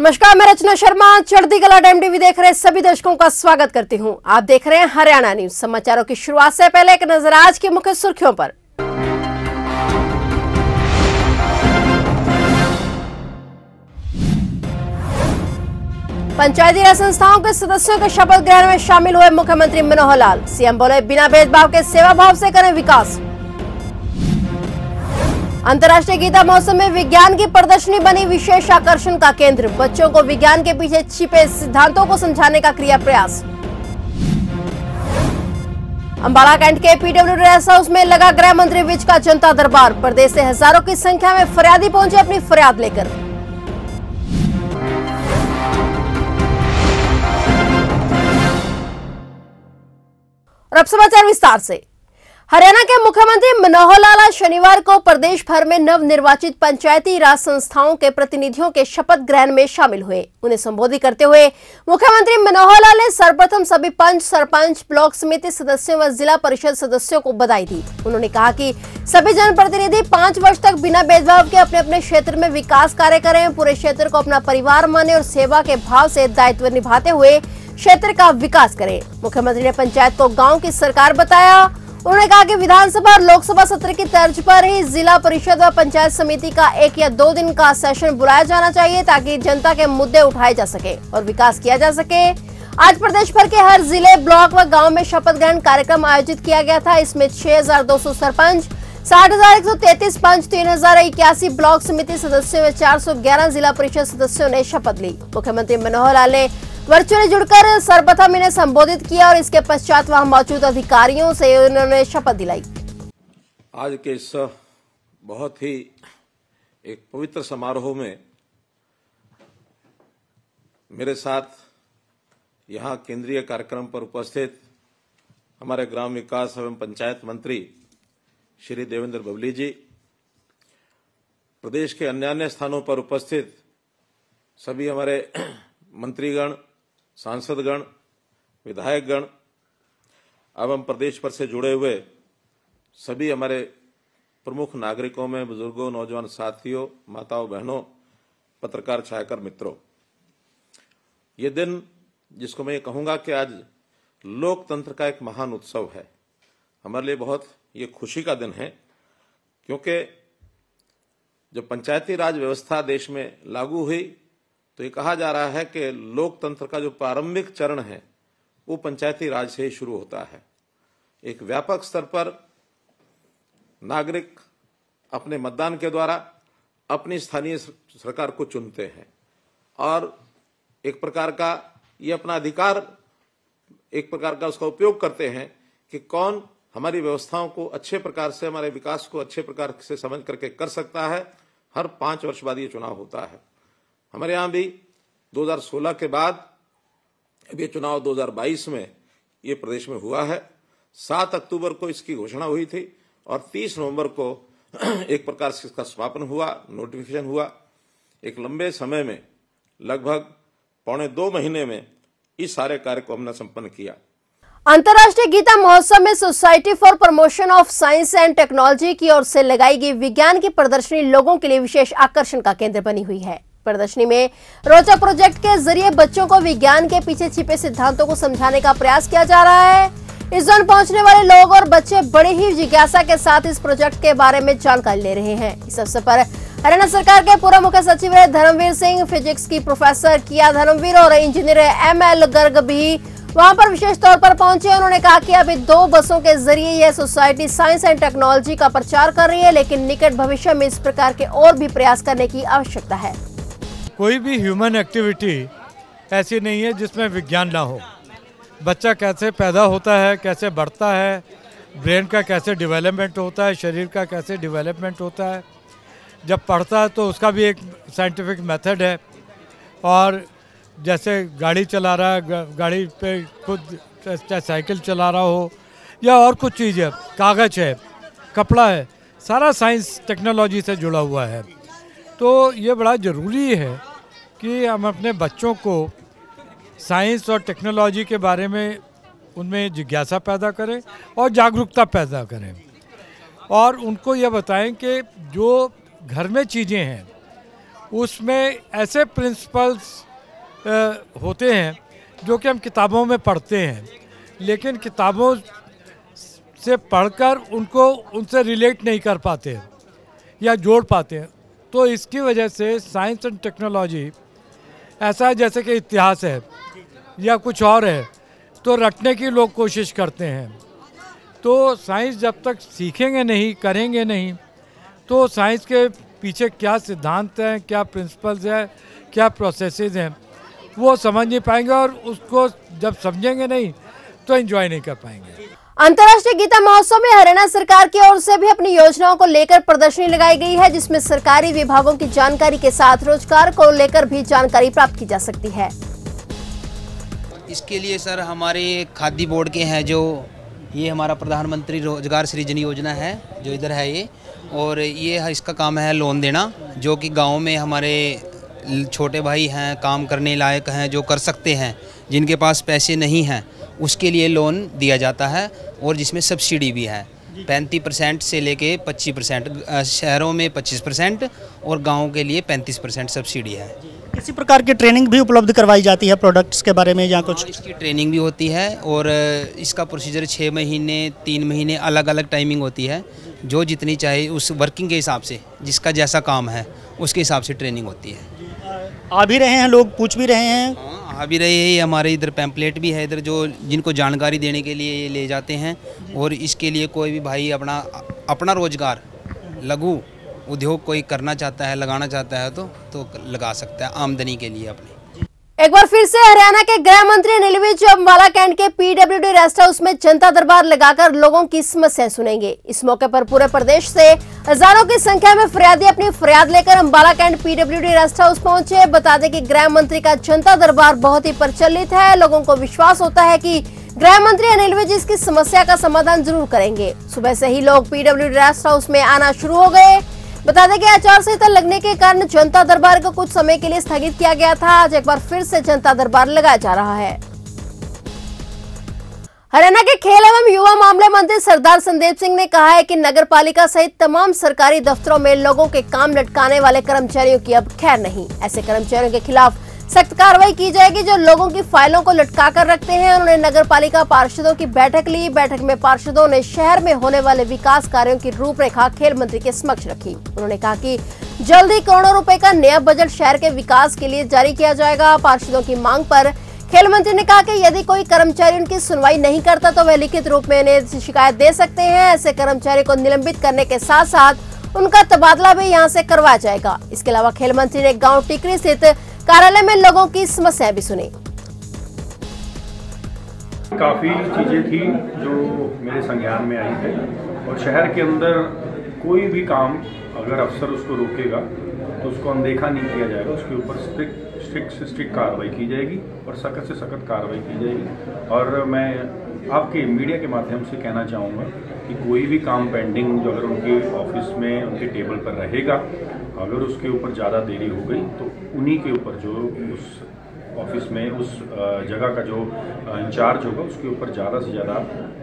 नमस्कार, मैं रचना शर्मा। चढ़ती कला टाइम टीवी देख रहे सभी दर्शकों का स्वागत करती हूं। आप देख रहे हैं हरियाणा न्यूज। समाचारों की शुरुआत से पहले एक नजर आज की मुख्य सुर्खियों पर। पंचायती राज संस्थाओं के सदस्यों के शपथ ग्रहण में शामिल हुए मुख्यमंत्री मनोहर लाल। सीएम बोले, बिना भेदभाव के सेवा भाव से करें विकास। अंतर्राष्ट्रीय गीता महोत्सव में विज्ञान की प्रदर्शनी बनी विशेष आकर्षण का केंद्र। बच्चों को विज्ञान के पीछे छिपे सिद्धांतों को समझाने का किया प्रयास। अंबाला कैंट के पीडब्ल्यू रेस्ट हाउस में लगा गृह मंत्री विज का जनता दरबार। प्रदेश से हजारों की संख्या में फरियादी पहुंचे अपनी फरियाद लेकर। और अब समाचार विस्तार से। हरियाणा के मुख्यमंत्री मनोहर लाल आज शनिवार को प्रदेश भर में नवनिर्वाचित पंचायती राज संस्थाओं के प्रतिनिधियों के शपथ ग्रहण में शामिल हुए। उन्हें संबोधित करते हुए मुख्यमंत्री मनोहर लाल ने सर्वप्रथम सभी पंच, सरपंच, ब्लॉक समिति सदस्यों व जिला परिषद सदस्यों को बधाई दी। उन्होंने कहा कि सभी जनप्रतिनिधि 5 वर्ष तक बिना भेदभाव के अपने अपने क्षेत्र में विकास कार्य करें, पूरे क्षेत्र को अपना परिवार माने और सेवा के भाव से दायित्व निभाते हुए क्षेत्र का विकास करें। मुख्यमंत्री ने पंचायत को गाँव की सरकार बताया। उन्होंने कहा कि विधानसभा और लोकसभा सत्र की तर्ज पर ही जिला परिषद व पंचायत समिति का 1 या 2 दिन का सेशन बुलाया जाना चाहिए ताकि जनता के मुद्दे उठाए जा सके और विकास किया जा सके। आज प्रदेश भर के हर जिले, ब्लॉक व गांव में शपथ ग्रहण कार्यक्रम आयोजित किया गया था। इसमें 6200 सरपंच, 60,133 पंच, 3081 ब्लॉक समिति सदस्यों व 411 जिला परिषद सदस्यों ने शपथ ली। मुख्यमंत्री मनोहर लाल ने वर्चुअली जुड़कर सर्वप्रथम इन्हें संबोधित किया और इसके पश्चात वहां मौजूद अधिकारियों से उन्होंने शपथ दिलाई। आज के इस बहुत ही एक पवित्र समारोह में मेरे साथ यहां केंद्रीय कार्यक्रम पर उपस्थित हमारे ग्राम विकास एवं पंचायत मंत्री श्री देवेंद्र बबली जी, प्रदेश के अन्य स्थानों पर उपस्थित सभी हमारे मंत्रीगण, सांसदगण, विधायकगण एवं प्रदेश भर से जुड़े हुए सभी हमारे प्रमुख नागरिकों में बुजुर्गों, नौजवान साथियों, माताओं, बहनों, पत्रकार, छायाकर मित्रों, ये दिन जिसको मैं ये कहूंगा कि आज लोकतंत्र का एक महान उत्सव है, हमारे लिए बहुत ये खुशी का दिन है, क्योंकि जब पंचायती राज व्यवस्था देश में लागू हुई तो ये कहा जा रहा है कि लोकतंत्र का जो प्रारंभिक चरण है वो पंचायती राज से ही शुरू होता है। एक व्यापक स्तर पर नागरिक अपने मतदान के द्वारा अपनी स्थानीय सरकार को चुनते हैं और एक प्रकार का ये अपना अधिकार, एक प्रकार का उसका उपयोग करते हैं कि कौन हमारी व्यवस्थाओं को अच्छे प्रकार से, हमारे विकास को अच्छे प्रकार से समझ करके कर सकता है। हर 5 वर्ष बाद ये चुनाव होता है। हमारे यहाँ भी 2016 के बाद अब ये चुनाव 2022 में ये प्रदेश में हुआ है। 7 अक्टूबर को इसकी घोषणा हुई थी और 30 नवंबर को एक प्रकार से इसका समापन हुआ, नोटिफिकेशन हुआ। एक लंबे समय में, लगभग 1.25 महीने में इस सारे कार्य को हमने संपन्न किया। अंतर्राष्ट्रीय गीता महोत्सव में society for promotion of science and technology की ओर से लगाई गई विज्ञान की प्रदर्शनी लोगों के लिए विशेष आकर्षण का केंद्र बनी हुई है। प्रदर्शनी में रोचक प्रोजेक्ट के जरिए बच्चों को विज्ञान के पीछे छिपे सिद्धांतों को समझाने का प्रयास किया जा रहा है। इस दौरान पहुंचने वाले लोग और बच्चे बड़े ही जिज्ञासा के साथ इस प्रोजेक्ट के बारे में जानकारी ले रहे हैं। इस अवसर पर हरियाणा सरकार के पूर्व मुख्य सचिव धर्मवीर सिंह, फिजिक्स की प्रोफेसर किया धर्मवीर और इंजीनियर ML गर्ग भी वहां पर विशेष तौर पर पहुंचे। उन्होंने कहा कि अभी 2 बसों के जरिए यह सोसाइटी साइंस एंड टेक्नोलॉजी का प्रचार कर रही है, लेकिन निकट भविष्य में इस प्रकार के और भी प्रयास करने की आवश्यकता है। कोई भी ह्यूमन एक्टिविटी ऐसी नहीं है जिसमें विज्ञान ना हो। बच्चा कैसे पैदा होता है, कैसे बढ़ता है, ब्रेन का कैसे डेवलपमेंट होता है, शरीर का कैसे डेवलपमेंट होता है, जब पढ़ता है तो उसका भी एक साइंटिफिक मेथड है। और जैसे गाड़ी चला रहा है, गाड़ी पे खुद चाहे साइकिल चला रहा हो या और कुछ चीज़ है, कागज़ है, कपड़ा है, सारा साइंस टेक्नोलॉजी से जुड़ा हुआ है। तो ये बड़ा ज़रूरी है कि हम अपने बच्चों को साइंस और टेक्नोलॉजी के बारे में उनमें जिज्ञासा पैदा करें और जागरूकता पैदा करें और उनको ये बताएं कि जो घर में चीज़ें हैं उसमें ऐसे प्रिंसिपल्स होते हैं जो कि हम किताबों में पढ़ते हैं, लेकिन किताबों से पढ़कर उनसे रिलेट नहीं कर पाते या जोड़ पाते हैं। तो इसकी वजह से साइंस एंड टेक्नोलॉजी ऐसा है जैसे कि इतिहास है या कुछ और है, तो रटने की लोग कोशिश करते हैं। तो साइंस जब तक सीखेंगे नहीं, करेंगे नहीं, तो साइंस के पीछे क्या सिद्धांत हैं, क्या प्रिंसिपल्स हैं, क्या प्रोसेसेस हैं, वो समझ नहीं पाएंगे, और उसको जब समझेंगे नहीं तो एंजॉय नहीं कर पाएंगे। अंतर्राष्ट्रीय गीता महोत्सव में हरियाणा सरकार की ओर से भी अपनी योजनाओं को लेकर प्रदर्शनी लगाई गई है, जिसमें सरकारी विभागों की जानकारी के साथ रोजगार को लेकर भी जानकारी प्राप्त की जा सकती है। इसके लिए सर हमारे खादी बोर्ड के हैं, जो ये हमारा प्रधानमंत्री रोजगार सृजन योजना है जो इधर है ये, और ये इसका काम है लोन देना, जो कि गांव में हमारे छोटे भाई हैं, काम करने लायक हैं, जो कर सकते हैं, जिनके पास पैसे नहीं हैं, उसके लिए लोन दिया जाता है, और जिसमें सब्सिडी भी है 35% से लेके 25%, शहरों में 25% और गाँव के लिए 35% सब्सिडी है। किसी प्रकार की ट्रेनिंग भी उपलब्ध करवाई जाती है प्रोडक्ट्स के बारे में या कुछ? इसकी ट्रेनिंग भी होती है, और इसका प्रोसीजर 6 महीने 3 महीने अलग अलग टाइमिंग होती है, जो जितनी चाहे उस वर्किंग के हिसाब से, जिसका जैसा काम है उसके हिसाब से ट्रेनिंग होती है। आ भी रहे हैं लोग, पूछ भी रहे हैं? हाँ, आ भी रहे हैं। हमारे इधर पैम्पलेट भी है इधर, जो जिनको जानकारी देने के लिए ये ले जाते हैं, और इसके लिए कोई भी भाई अपना रोजगार लघु उद्योग कोई करना चाहता है, लगाना चाहता है तो लगा सकता है आमदनी के लिए अपनी। एक बार फिर से हरियाणा के गृह मंत्री अनिल विज अंबाला कैंट के पीडब्ल्यूडी रेस्ट हाउस में जनता दरबार लगाकर लोगों की समस्याएं सुनेंगे। इस मौके पर पूरे प्रदेश से हजारों की संख्या में फरियादी अपनी फरियाद लेकर Ambala cantt PWD rest house पहुंचे। बता दें कि गृह मंत्री का जनता दरबार बहुत ही प्रचलित है। लोगों को विश्वास होता है कि गृह मंत्री अनिल विज इसकी समस्या का समाधान जरूर करेंगे। सुबह से ही लोग पीडब्ल्यूडी रेस्ट हाउस में आना शुरू हो गए। बता दें कि आचार संहिता लगने के कारण जनता दरबार को कुछ समय के लिए स्थगित किया गया था। आज एक बार फिर से जनता दरबार लगाया जा रहा है। हरियाणा के खेल एवं युवा मामले मंत्री सरदार संदीप सिंह ने कहा है कि नगरपालिका सहित तमाम सरकारी दफ्तरों में लोगों के काम लटकाने वाले कर्मचारियों की अब खैर नहीं। ऐसे कर्मचारियों के खिलाफ सख्त कार्रवाई की जाएगी जो लोगों की फाइलों को लटका कर रखते हैं। उन्होंने नगरपालिका पार्षदों की बैठक ली। बैठक में पार्षदों ने शहर में होने वाले विकास कार्यों की रूपरेखा खेल मंत्री के समक्ष रखी। उन्होंने कहा कि जल्द ही करोड़ों रुपए का नया बजट शहर के विकास के लिए जारी किया जाएगा। पार्षदों की मांग पर खेल मंत्री ने कहा कि यदि कोई कर्मचारी उनकी सुनवाई नहीं करता तो वह लिखित रूप में उन्हें शिकायत दे सकते हैं। ऐसे कर्मचारी को निलंबित करने के साथ साथ उनका तबादला भी यहाँ से करवाया जाएगा। इसके अलावा खेल मंत्री ने गाँव टिकरी स्थित कार्यालय में लोगों की समस्याएं भी सुनी। काफ़ी चीज़ें थी जो मेरे संज्ञान में आई है, और शहर के अंदर कोई भी काम अगर अफसर उसको रोकेगा तो उसको अनदेखा नहीं किया जाएगा। उसके ऊपर स्ट्रिक्ट से स्ट्रिक्ट कार्रवाई की जाएगी और सख्त से सख्त कार्रवाई की जाएगी। और मैं आपके मीडिया के माध्यम से कहना चाहूँगा कि कोई भी काम पेंडिंग जो अगर उनके ऑफिस में उनके टेबल पर रहेगा, अगर उसके ऊपर ज़्यादा देरी हो गई तो उन्हीं के ऊपर जो उस ऑफिस में उस जगह का जो इंचार्ज होगा उसके ऊपर ज़्यादा से ज़्यादा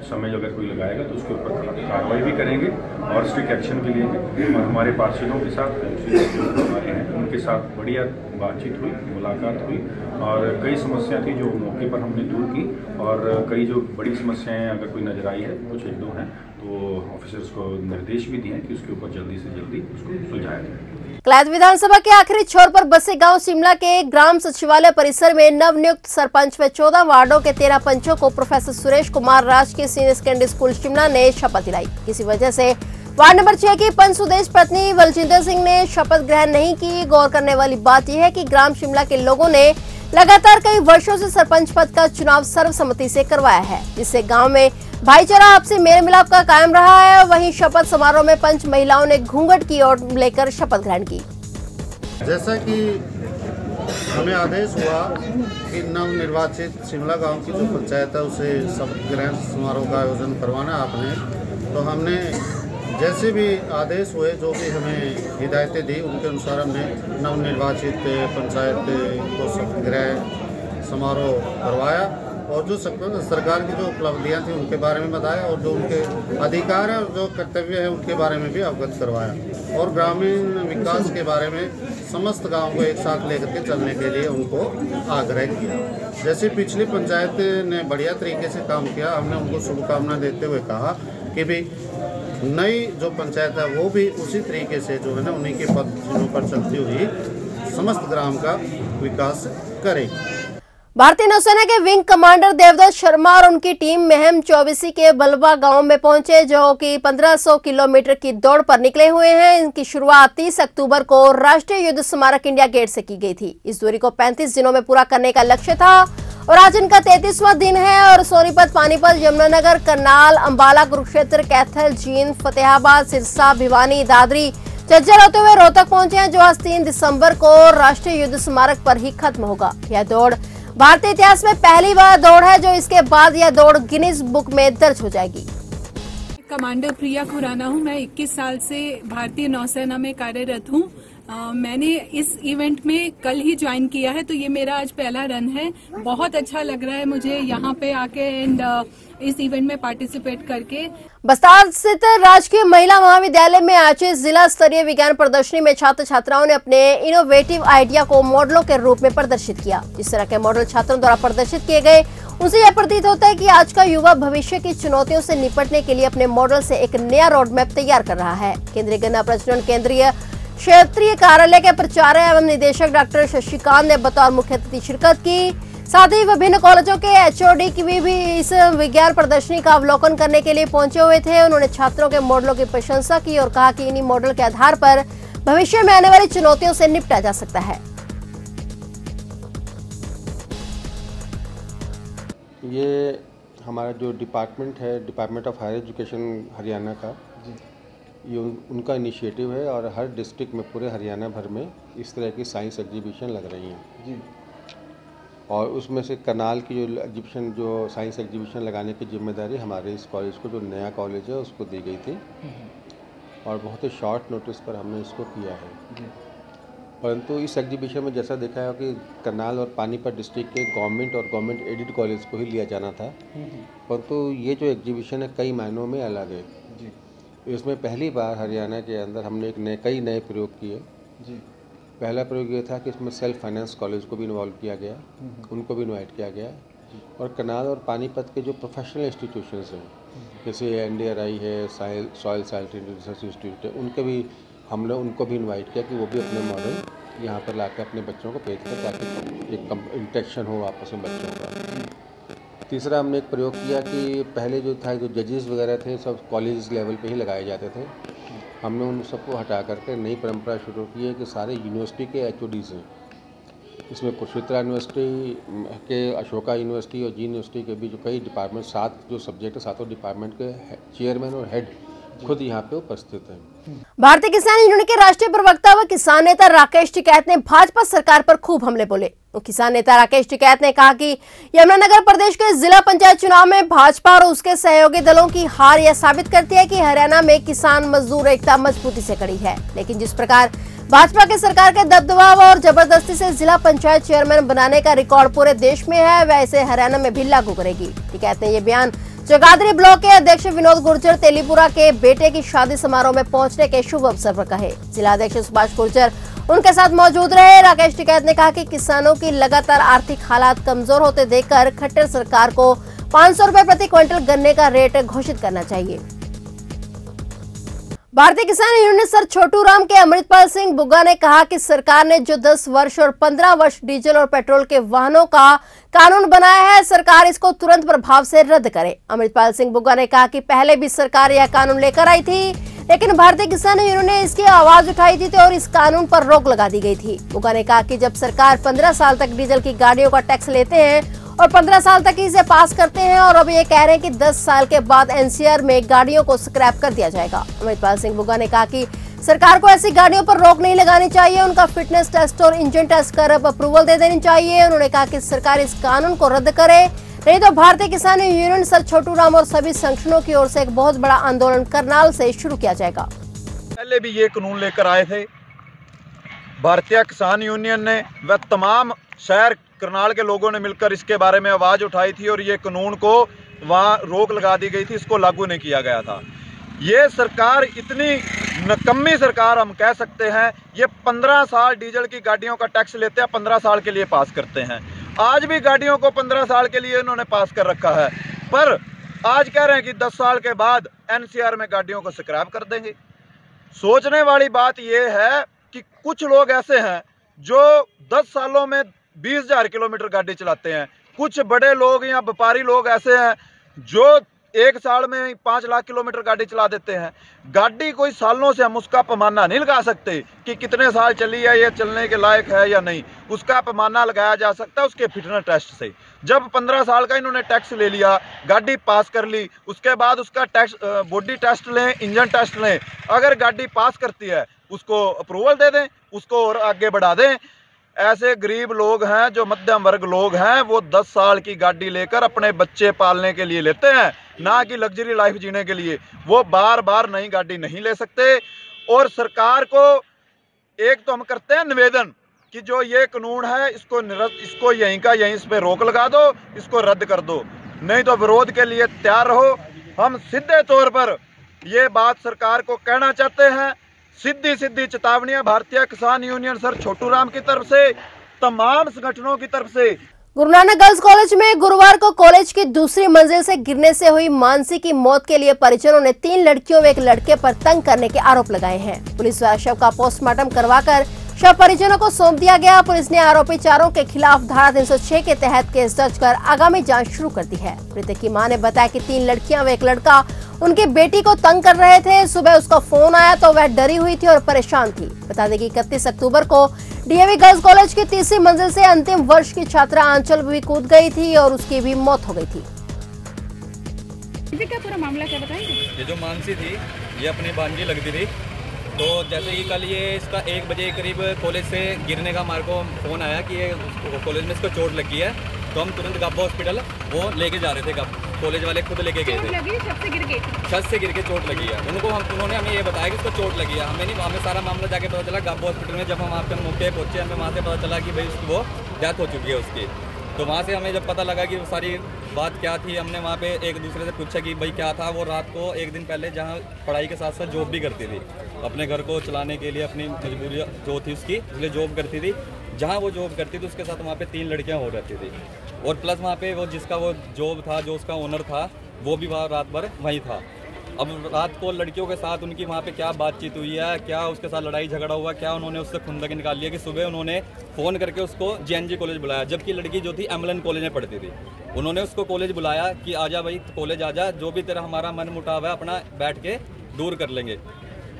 समय अगर कोई लगाएगा तो उसके ऊपर कार्रवाई भी करेंगे और स्ट्रिक्ट एक्शन भी लेंगे। और हमारे पार्षदों के साथ जो हमारे हैं उनके साथ बढ़िया बातचीत हुई, मुलाकात हुई, और कई समस्या थी जो मौके पर हमने दूर की, और कई जो बड़ी समस्याएं अगर कोई नज़र आई है, कुछ एक दो हैं, तो ऑफिसर्स को निर्देश भी दिए कि उसके ऊपर जल्दी से जल्दी उसको सुलझाया जाए। क्लैद विधानसभा के आखिरी छोर पर बसे गांव शिमला के ग्राम सचिवालय परिसर में नवनियुक्त सरपंच व 14 वार्डों के 13 पंचों को प्रोफेसर सुरेश कुमार राजकीय सीनियर सेकेंडरी स्कूल शिमला ने शपथ दिलाई। किसी वजह से वार्ड नंबर 6 की पंच सुदेश पत्नी बलजिंदर सिंह ने शपथ ग्रहण नहीं की। गौर करने वाली बात यह है कि ग्राम शिमला के लोगों ने लगातार कई वर्षों से सरपंच पद का चुनाव सर्वसम्मति से करवाया है, जिससे गांव में भाईचारा आपसी मेल मिलाप का कायम रहा है। वहीं शपथ समारोह में पंच महिलाओं ने घूंघट की ओर लेकर शपथ ग्रहण की। जैसा कि हमें आदेश हुआ कि नवनिर्वाचित शिमला गांव की जो पंचायत है उसे शपथ ग्रहण समारोह का आयोजन करवाना आपने, तो हमने जैसे भी आदेश हुए, जो भी हमें हिदायतें दी, उनके अनुसार हमने नवनिर्वाचित पंचायत को शपथ ग्रहण समारोह करवाया। और जो सरकार की जो उपलब्धियां थी उनके बारे में बताया और जो उनके अधिकार है और जो कर्तव्य है उनके बारे में भी अवगत करवाया और ग्रामीण विकास के बारे में समस्त गाँव को एक साथ लेकर के चलने के लिए उनको आग्रह किया। जैसे पिछली पंचायत ने बढ़िया तरीके से काम किया, हमने उनको शुभकामना देते हुए कहा कि भाई नई जो पंचायत है वो भी उसी तरीके से जो है ना उन्हीं के पद्धतियों पर चलती हुई समस्त ग्राम का विकास करेगी। भारतीय नौसेना के विंग कमांडर देवदत्त शर्मा और उनकी टीम मेहम 24 के बलवा गांव में पहुंचे, जो कि 1500 किलोमीटर की दौड़ पर निकले हुए हैं। इनकी शुरुआत 30 अक्टूबर को राष्ट्रीय युद्ध स्मारक इंडिया गेट से की गई थी। इस दूरी को 35 दिनों में पूरा करने का लक्ष्य था और आज इनका 33वां दिन है। और सोनीपत, पानीपत, यमुनानगर, करनाल, अंबाला, कुरुक्षेत्र, कैथल, जींद, फतेहाबाद, सिरसा, भिवानी, दादरी, झज्जर होते हुए रोहतक पहुंचे हैं, जो आज 3 दिसंबर को राष्ट्रीय युद्ध स्मारक पर ही खत्म होगा। यह दौड़ भारतीय इतिहास में पहली बार दौड़ है, जो इसके बाद यह दौड़ गिनीज बुक में दर्ज हो जाएगी। कमांडर प्रिया खुराना हूं। मैं 21 साल से भारतीय नौसेना में कार्यरत हूं। मैंने इस इवेंट में कल ही ज्वाइन किया है, तो ये मेरा आज पहला रन है। बहुत अच्छा लग रहा है मुझे यहाँ पे आके एंड इस इवेंट में पार्टिसिपेट करके। बस्तार स्थित राजकीय महिला महाविद्यालय में आयोजित जिला स्तरीय विज्ञान प्रदर्शनी में छात्र छात्राओं ने अपने इनोवेटिव आइडिया को मॉडलों के रूप में प्रदर्शित किया। जिस तरह के मॉडल छात्रों द्वारा प्रदर्शित किए गए, उनसे यह प्रतीत होता है कि आज का युवा भविष्य की चुनौतियों से निपटने के लिए अपने मॉडल से एक नया रोड मैप तैयार कर रहा है। केंद्रीय गन्ना प्रजनन केंद्रीय क्षेत्रीय कार्यालय के प्राचार्य एवं निदेशक डॉक्टर शशिकांत ने बतौर मुख्य अतिथि शिरकत की। साथ ही विभिन्न कॉलेजों के एचओडी की भी इस विज्ञान प्रदर्शनी का अवलोकन करने के लिए पहुंचे हुए थे। उन्होंने छात्रों के मॉडलों की प्रशंसा की और कहा कि इन्हीं मॉडल के आधार पर भविष्य में आने वाली चुनौतियों से निपटा जा सकता है। ये हमारा जो डिपार्टमेंट है, department of higher education Haryana का, ये उनका इनिशिएटिव है और हर डिस्ट्रिक्ट में पूरे हरियाणा भर में इस तरह की साइंस एग्जीबिशन लग रही हैं जी। और उसमें से करनाल की जो एग्जीबिशन, जो साइंस एग्जीबिशन लगाने की जिम्मेदारी हमारे इस कॉलेज को, जो नया कॉलेज है, उसको दी गई थी और बहुत ही शॉर्ट नोटिस पर हमने इसको किया है। परंतु इस एग्जीबिशन में जैसा देखा है कि करनाल और पानीपत डिस्ट्रिक्ट के गवर्नमेंट और गवर्नमेंट एडेड कॉलेज को ही लिया जाना था, परंतु ये जो एग्जीबिशन है कई मायनों में अलग है। इसमें पहली बार हरियाणा के अंदर हमने कई नए प्रयोग किए जी। पहला प्रयोग ये था कि इसमें सेल्फ फाइनेंस कॉलेज को भी इन्वॉल्व किया गया, उनको भी इन्वाइट किया गया और करनाल और पानीपत के जो प्रोफेशनल इंस्टीट्यूशंस हैं, जैसे NDRI है, सॉइल साइंटिफिक रिसर्च इंस्टीट्यूट है, हमने उनको भी इन्वाइट किया कि वो भी अपने मॉडल यहाँ पर लाकर अपने बच्चों को पेश कर, ताकि एक इंटरेक्शन हो आपस में बच्चों का। तीसरा हमने एक प्रयोग किया कि पहले जो था, जो जजेस वगैरह थे, सब कॉलेज लेवल पे ही लगाए जाते थे। हमने उन सबको हटा करके नई परंपरा शुरू की है कि सारे यूनिवर्सिटी के HODs हैं, इसमें कुरुक्षेत्र यूनिवर्सिटी के, अशोका यूनिवर्सिटी और जी यूनिवर्सिटी के भी जो कई डिपार्टमेंट, 7 जो सब्जेक्ट है, 7 डिपार्टमेंट के चेयरमैन और हेड खुद यहाँ पे उपस्थित हैं। भारतीय किसान यूनियन के राष्ट्रीय प्रवक्ता व किसान नेता राकेश टिकैत ने भाजपा सरकार पर खूब हमले बोले। किसान नेता राकेश टिकैत ने कहा कि यमुनानगर प्रदेश के जिला पंचायत चुनाव में भाजपा और उसके सहयोगी दलों की हार यह साबित करती है कि हरियाणा में किसान मजदूर एकता मजबूती से खड़ी है। लेकिन जिस प्रकार भाजपा के सरकार के दबदबाव और जबरदस्ती से जिला पंचायत चेयरमैन बनाने का रिकॉर्ड पूरे देश में है, वैसे हरियाणा में भी लागू करेगी। टिकैत ने यह बयान जगाधरी ब्लॉक के अध्यक्ष विनोद गुर्जर तेलीपुरा के बेटे की शादी समारोह में पहुंचने के शुभ अवसर पर कहे। जिला अध्यक्ष सुभाष गुर्जर उनके साथ मौजूद रहे। राकेश टिकैत ने कहा कि किसानों की लगातार आर्थिक हालात कमजोर होते देखकर खट्टर सरकार को 500 रुपए प्रति क्विंटल गन्ने का रेट घोषित करना चाहिए। भारतीय किसान यूनियन सर छोटू राम के अमृतपाल सिंह बुग्गा ने कहा कि सरकार ने जो 10 वर्ष और 15 वर्ष डीजल और पेट्रोल के वाहनों का कानून बनाया है, सरकार इसको तुरंत प्रभाव से रद्द करे। अमृतपाल सिंह बुग्गा ने कहा कि पहले भी सरकार यह कानून लेकर आई थी, लेकिन भारतीय किसान यूनियन ने इसकी आवाज उठाई थी और इस कानून पर रोक लगा दी गई थी। बुग्गा ने कहा कि जब सरकार 15 साल तक डीजल की गाड़ियों का टैक्स लेते हैं और 15 साल तक इसे पास करते हैं और अब ये कह रहे हैं कि 10 साल के बाद NCR में गाड़ियों को स्क्रैप कर दिया जाएगा। अमृतपाल सिंह बुग्गा ने कहा कि सरकार को ऐसी गाड़ियों पर रोक नहीं लगानी चाहिए, उनका फिटनेस टेस्ट और इंजन टेस्ट कर अप्रूवल दे देनी चाहिए। उन्होंने कहा कि सरकार इस कानून को रद्द करे, नहीं तो भारतीय किसान यूनियन सर छोटू राम और सभी संगठनों की ओर से एक बहुत बड़ा आंदोलन करनाल से शुरू किया जाएगा। पहले भी ये कानून लेकर आए थे भारतीय किसान यूनियन ने, वह तमाम शहर करनाल के लोगों ने मिलकर इसके बारे में आवाज़ उठाई थी और ये कानून को वहाँ रोक लगा दी गई थी, इसको लागू नहीं किया गया था। ये सरकार इतनी नकम्मी सरकार हम कह सकते हैं। ये 15 साल डीजल की गाड़ियों का टैक्स लेते हैं, 15 साल के लिए पास करते हैं। आज भी गाड़ियों को 15 साल के लिए इन्होंने पास कर रखा है, पर आज कह रहे हैं कि 10 साल के बाद एनसीआर में गाड़ियों को स्क्रैप कर देंगे। सोचने वाली बात यह है कि कुछ लोग ऐसे हैं जो 10 सालों में 20,000 किलोमीटर गाड़ी चलाते हैं। कुछ बड़े लोग या व्यापारी लोग ऐसे हैं जो 1 साल में 5 लाख किलोमीटर गाड़ी चला देते हैं। गाड़ी कोई सालों से हम उसका पैमाना नहीं लगा सकते कि कितने साल चली है, ये चलने के लायक है या नहीं। उसका पैमाना लगाया जा सकता है उसके फिटनेस टेस्ट से। जब 15 साल का इन्होंने टैक्स ले लिया, गाड़ी पास कर ली, उसके बाद उसका टैक्स बॉडी टेस्ट लें, इंजन टेस्ट लें। अगर गाड़ी पास करती है उसको अप्रूवल दे दें, उसको और आगे बढ़ा दें। ऐसे गरीब लोग हैं जो मध्यम वर्ग लोग हैं, वो 10 साल की गाड़ी लेकर अपने बच्चे पालने के लिए लेते हैं, ना कि लग्जरी लाइफ जीने के लिए। वो बार बार नई गाड़ी नहीं ले सकते। और सरकार को एक तो हम करते हैं निवेदन कि जो ये कानून है इसको यहीं का यहीं इस पे रोक लगा दो, इसको रद्द कर दो, नहीं तो विरोध के लिए तैयार रहो। हम सीधे तौर पर ये बात सरकार को कहना चाहते हैं। सीधी सीधी चेतावनियां भारतीय किसान यूनियन सर छोटू राम की तरफ से, तमाम संगठनों की तरफ से। गुरु नानक गर्ल्स कॉलेज में गुरुवार को कॉलेज की दूसरी मंजिल से गिरने से हुई मानसी की मौत के लिए परिजनों ने 3 लड़कियों व एक लड़के पर तंग करने के आरोप लगाए हैं। पुलिस द्वारा शव का पोस्टमार्टम करवाकर शव परिजनों को सौंप दिया गया। पुलिस ने आरोपी चारों के खिलाफ धारा 306 के तहत केस दर्ज कर आगामी जांच शुरू कर दी है। मृतक की मां ने बताया कि 3 लड़कियां व एक लड़का उनकी बेटी को तंग कर रहे थे। सुबह उसका फोन आया तो वह डरी हुई थी और परेशान थी। बता दें कि 31 अक्टूबर को डीएवी गर्ल्स कॉलेज की तीसरी मंजिल से अंतिम वर्ष की छात्रा आंचल भी कूद गई थी और उसकी भी मौत हो गई थी। क्या पूरा मामला क्या बताएंगे? ये जो मानसी थी ये अपनी भांजी लगती थी। तो जैसे कि कल ये इसका 1 बजे करीब कॉलेज से गिरने का हमारे को फ़ोन आया कि ये कॉलेज में इसको चोट लगी है। तो हम तुरंत गब्बा हॉस्पिटल वो लेके जा रहे थे। कॉलेज वाले खुद लेके गए थे। छत से गिर के चोट लगी है उन्होंने हमें ये बताया कि इसको चोट लगी है। हमें सारा मामला जाके पता चला गब्बा हॉस्पिटल में। जब हम वहाँ पे मौके पहुँचे हमें वहाँ से पता चला कि भाई उसकी वो डेथ हो चुकी है उसकी। तो वहाँ से हमें जब पता लगा कि वो सारी बात क्या थी, हमने वहाँ पे एक दूसरे से पूछा कि भाई क्या था। वो रात को 1 दिन पहले जहाँ पढ़ाई के साथ साथ जॉब भी करती थी, अपने घर को चलाने के लिए अपनी मजबूरी जो थी उसकी इसलिए जॉब करती थी। जहाँ वो जॉब करती थी उसके साथ वहाँ पे 3 लड़कियाँ हो रहती थी। और प्लस वहाँ पे वो जिसका वो जॉब था, जो उसका ओनर था, वो भी वहाँ रात भर वहीं था। अब रात को लड़कियों के साथ उनकी वहाँ पे क्या बातचीत हुई है, क्या उसके साथ लड़ाई झगड़ा हुआ, क्या उन्होंने उससे खुंदक निकाल लिया कि सुबह उन्होंने फ़ोन करके उसको जेएनजी कॉलेज बुलाया। जबकि लड़की जो थी एमएलएन कॉलेज में पढ़ती थी। उन्होंने उसको कॉलेज बुलाया कि आजा भाई कॉलेज आजा, जो भी तेरा हमारा मन मुटाव है अपना बैठ के दूर कर लेंगे।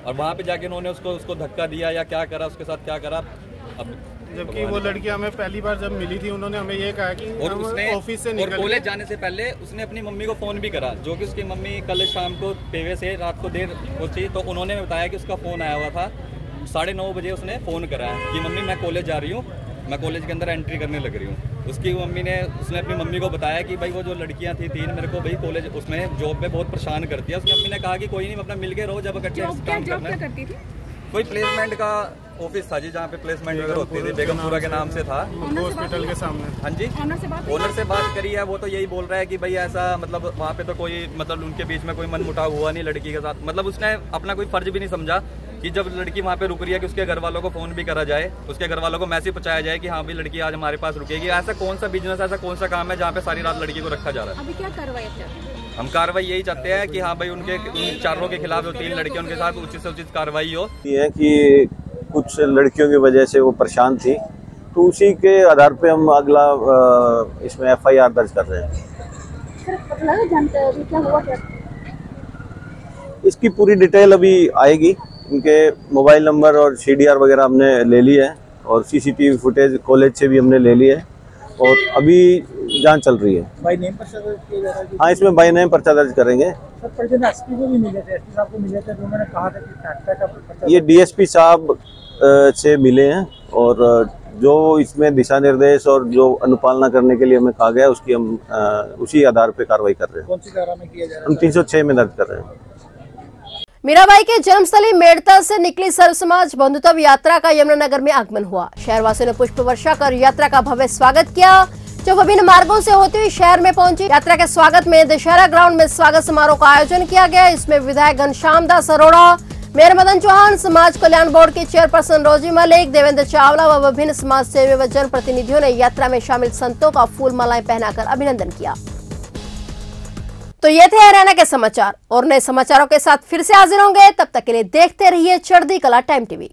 और वहाँ पे जाके उन्होंने उसको धक्का दिया या क्या करा, उसके साथ क्या करा। अब जबकि वो लड़की हमें पहली बार जब मिली थी उन्होंने हमें ये कहा कि और उसने ऑफिस से और कॉलेज जाने से पहले उसने अपनी मम्मी को फ़ोन भी करा, जो कि उसकी मम्मी कल शाम को पेवे से रात को देर पहुंची। तो उन्होंने बताया कि उसका फ़ोन आया हुआ था 9:30 बजे उसने फ़ोन करा कि मम्मी मैं कॉलेज जा रही हूँ, मैं कॉलेज के अंदर एंट्री करने लग रही हूँ। उसकी मम्मी ने उसने अपनी मम्मी को बताया कि भाई वो जो लड़कियाँ थी 3 मेरे को भाई कॉलेज उसमें जॉब पे बहुत परेशान करती है। उसकी मम्मी ने कहा कि कोई नहीं अपना मिल के रहो, जब इकट्ठे काम करना है। कोई प्लेसमेंट का ऑफिस था जी, जहाँ पे प्लेसमेंट वगैरह होती थी, बेगमपुरा के नाम से था, हॉस्पिटल के सामने। हाँ जी, ओनर से बात करी है। वो तो यही बोल रहा है कि भाई ऐसा मतलब वहाँ पे तो कोई मतलब उनके बीच में कोई मनमुटाव हुआ नहीं लड़की के साथ। मतलब उसने अपना कोई फर्ज भी नहीं समझा कि जब लड़की वहाँ पे रुक रही है कि उसके घर वालों को फ़ोन भी करा जाए, उसके घर वालों को मैसेज पहुँचाया जाए कि हाँ भाई लड़की आज हमारे पास रुकेगी। ऐसा कौन सा बिजनेस, ऐसा कौन सा काम है जहाँ पे सारी रात लड़की को रखा जा रहा है? अभी क्या कार्रवाई? हम कार्रवाई यही चाहते हैं कि हाँ भाई उन चारों के खिलाफ जो 3 लड़कियों उनके साथ उचित से उचित कार्रवाई हो। ये कि कुछ लड़कियों की वजह से वो परेशान थी, तो उसी के आधार पे हम अगला इसमें FIR दर्ज कर रहे हैं। इसकी पूरी डिटेल अभी आएगी। इनके मोबाइल नंबर और CDR वगैरह हमने ले ली है और CCTV फुटेज कॉलेज से भी हमने ले ली है और अभी जांच चल रही है। बाय नेम पर्चा दर्ज किया जा रहा है? हाँ, इसमें बाय नेम पर्चा दर्ज करेंगे। सर परिजन एसपी को भी मिले थे, एसपी साहब को मिले थे, तो उन्होंने कहा था कि फैक्टा का पर्चा। ये DSP साहब से मिले हैं और जो इसमें दिशा निर्देश और जो अनुपालना करने के लिए हमें कहा गया उसकी हम उसी आधार पे कार्रवाई कर रहे हैं। कौन सी धारा में किया जा रहा है? हम 306 में दर्ज कर रहे हैं। मीराबाई के जन्मस्थली मेड़ता से निकली सर्व समाज बंधुत्व यात्रा का यमुनानगर में आगमन हुआ। शहरवासियों ने पुष्प वर्षा कर यात्रा का भव्य स्वागत किया, जो विभिन्न मार्गों से होती हुई शहर में पहुंची। यात्रा के स्वागत में दशहरा ग्राउंड में स्वागत समारोह का आयोजन किया गया। इसमें विधायक घनश्याम दास अरोड़ा, मेयर मदन चौहान, समाज कल्याण बोर्ड की चेयरपर्सन रोजी मलिक, देवेंद्र चावला व विभिन्न समाज सेवी व जनप्रतिनिधियों ने यात्रा में शामिल संतों का फूल मालाएं पहनाकर अभिनंदन किया। तो ये थे हरियाणा के समाचार और नए समाचारों के साथ फिर से हाजिर होंगे। तब तक के लिए देखते रहिए चढ़ती कला टाइम टीवी।